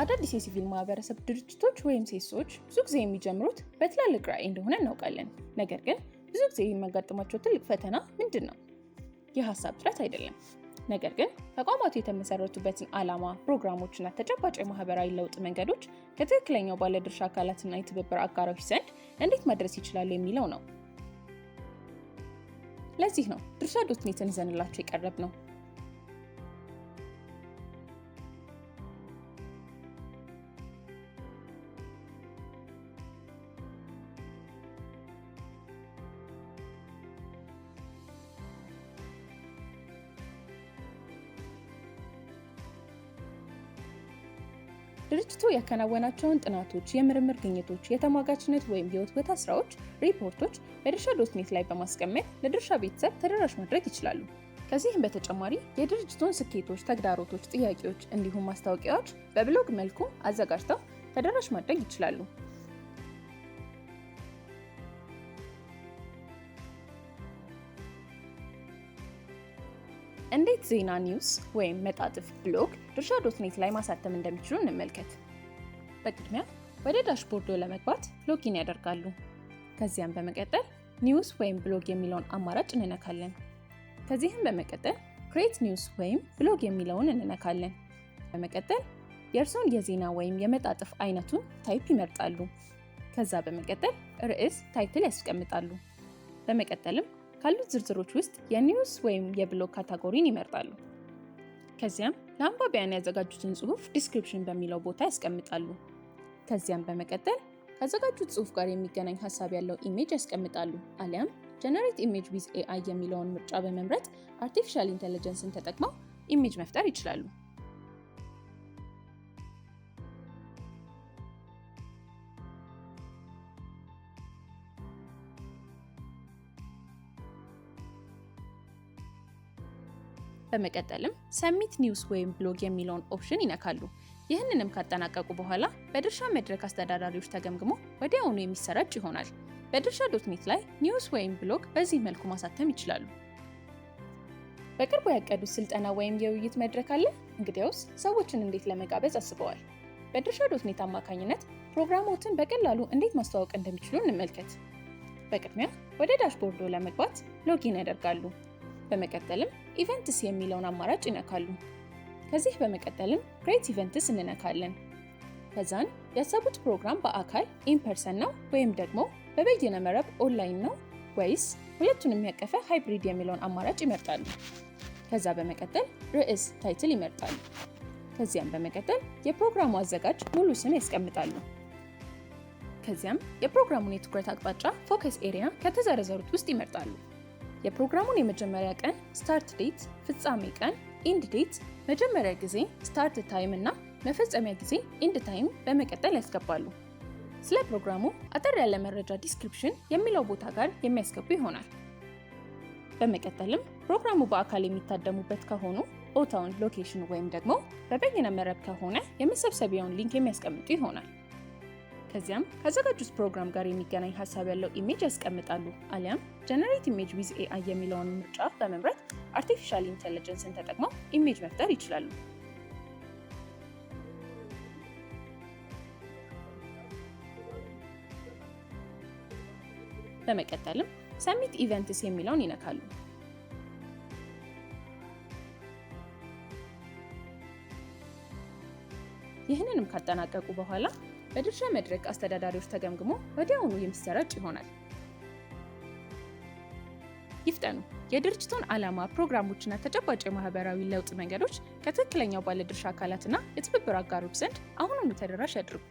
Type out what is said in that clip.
አዳዲስ የሲቪል ማህበረሰብ ድርጅቶች ወይም ሴሶች ብዙ ጊዜ የሚጀምሩት በትላልቅ ራዕይ እንደሆነ እናውቃለን። ነገር ግን ብዙ ጊዜ የሚያጋጥማቸው ትልቅ ፈተና ምንድን ነው? የሀሳብ እጥረት አይደለም። ነገር ግን ተቋማቱ የተመሰረቱበትን ዓላማ፣ ፕሮግራሞችና ተጨባጭ የማህበራዊ ለውጥ መንገዶች ከትክክለኛው ባለድርሻ አካላትና የትብብር አጋሮች ዘንድ እንዴት መድረስ ይችላሉ የሚለው ነው። ለዚህ ነው ድርሻ.ኔትን ይዘንላችሁ የቀረብ ነው። ድርጅቱ ያከናወናቸውን ጥናቶች፣ የምርምር ግኝቶች፣ የተሟጋችነት ወይም የውትወታ ስራዎች፣ ሪፖርቶች በድርሻ.ኔት ላይ በማስቀመጥ ለድርሻ ቤተሰብ ተደራሽ ማድረግ ይችላሉ። ከዚህም በተጨማሪ የድርጅቱን ስኬቶች፣ ተግዳሮቶች፣ ጥያቄዎች እንዲሁም ማስታወቂያዎች በብሎግ መልኩ አዘጋጅተው ተደራሽ ማድረግ ይችላሉ። እንዴት ዜና፣ ኒውስ ወይም መጣጥፍ ብሎግ ድርሻ.ኔት ላይ ማሳተም እንደሚችሉ እንመልከት። በቅድሚያ ወደ ዳሽቦርዶ ለመግባት ሎጊን ያደርጋሉ። ከዚያም በመቀጠል ኒውስ ወይም ብሎግ የሚለውን አማራጭ እንነካለን። ከዚህም በመቀጠል ክሬት ኒውስ ወይም ብሎግ የሚለውን እንነካለን። በመቀጠል የእርስዎን የዜና ወይም የመጣጥፍ አይነቱን ታይፕ ይመርጣሉ። ከዛ በመቀጠል ርዕስ ታይትል ያስቀምጣሉ። በመቀጠልም ካሉት ዝርዝሮች ውስጥ የኒውስ ወይም የብሎግ ካታጎሪን ይመርጣሉ። ከዚያም ለአንባቢያን ያዘጋጁትን ጽሑፍ ዲስክሪፕሽን በሚለው ቦታ ያስቀምጣሉ። ከዚያም በመቀጠል ካዘጋጁት ጽሑፍ ጋር የሚገናኝ ሀሳብ ያለው ኢሜጅ ያስቀምጣሉ። አሊያም ጀነሬት ኢሜጅ ዊዝ ኤአይ የሚለውን ምርጫ በመምረጥ አርቲፊሻል ኢንተለጀንስን ተጠቅመው ኢሜጅ መፍጠር ይችላሉ። በመቀጠልም ሰሚት ኒውስ ወይም ብሎግ የሚለውን ኦፕሽን ይነካሉ። ይህንንም ካጠናቀቁ በኋላ በድርሻ መድረክ አስተዳዳሪዎች ተገምግሞ ወዲያውኑ የሚሰራጭ ይሆናል። በድርሻ.ኔት ላይ ኒውስ ወይም ብሎግ በዚህ መልኩ ማሳተም ይችላሉ። በቅርቡ ያቀዱት ስልጠና ወይም የውይይት መድረክ አለ? እንግዲያውስ ሰዎችን እንዴት ለመጋበዝ አስበዋል? በድርሻ.ኔት አማካኝነት ፕሮግራሞትን በቀላሉ እንዴት ማስተዋወቅ እንደሚችሉ እንመልከት። በቅድሚያ ወደ ዳሽቦርዶ ለመግባት ሎጊን ያደርጋሉ። በመቀጠልም ኢቨንትስ የሚለውን አማራጭ ይነካሉ። ከዚህ በመቀጠልም ክሬት ኢቨንትስ እንነካለን። ከዛን ያሰቡት ፕሮግራም በአካል ኢንፐርሰን ነው ወይም ደግሞ በበይነ መረብ ኦንላይን ነው ወይስ ሁለቱንም ያቀፈ ሃይብሪድ የሚለውን አማራጭ ይመርጣሉ። ከዛ በመቀጠል ርዕስ ታይትል ይመርጣሉ። ከዚያም በመቀጠል የፕሮግራሙ አዘጋጅ ሙሉ ስም ያስቀምጣሉ። ከዚያም የፕሮግራሙን የትኩረት አቅጣጫ ፎከስ ኤሪያ ከተዘረዘሩት ውስጥ ይመርጣሉ። የፕሮግራሙን የመጀመሪያ ቀን ስታርት ዴት፣ ፍጻሜ ቀን ኢንድ ዴት፣ መጀመሪያ ጊዜ ስታርት ታይም እና መፈጸሚያ ጊዜ ኢንድ ታይም በመቀጠል ያስገባሉ። ስለ ፕሮግራሙ አጠር ያለ መረጃ ዲስክሪፕሽን የሚለው ቦታ ጋር የሚያስገቡ ይሆናል። በመቀጠልም ፕሮግራሙ በአካል የሚታደሙበት ከሆኑ ቦታውን፣ ሎኬሽን ወይም ደግሞ በበይነ መረብ ከሆነ የመሰብሰቢያውን ሊንክ የሚያስቀምጡ ይሆናል። ከዚያም ካዘጋጁት ፕሮግራም ጋር የሚገናኝ ሀሳብ ያለው ኢሜጅ ያስቀምጣሉ። አሊያም ጀነሬት ኢሜጅ ዊዝ ኤአይ የሚለውን ምርጫ በመምረጥ አርቲፊሻል ኢንተለጀንስን ተጠቅመው ኢሜጅ መፍጠር ይችላሉ። በመቀጠልም ሰሚት ኢቨንትስ የሚለውን ይነካሉ። ይህንንም ካጠናቀቁ በኋላ በድርሻ መድረክ አስተዳዳሪዎች ተገምግሞ ወዲያውኑ የሚሰራጭ ይሆናል። ይፍጠኑ! የድርጅቱን ዓላማ፣ ፕሮግራሞችና ተጨባጭ የማህበራዊ ለውጥ መንገዶች ከትክክለኛው ባለድርሻ አካላትና የትብብር አጋሮች ዘንድ አሁኑኑ ተደራሽ ያድርጉ።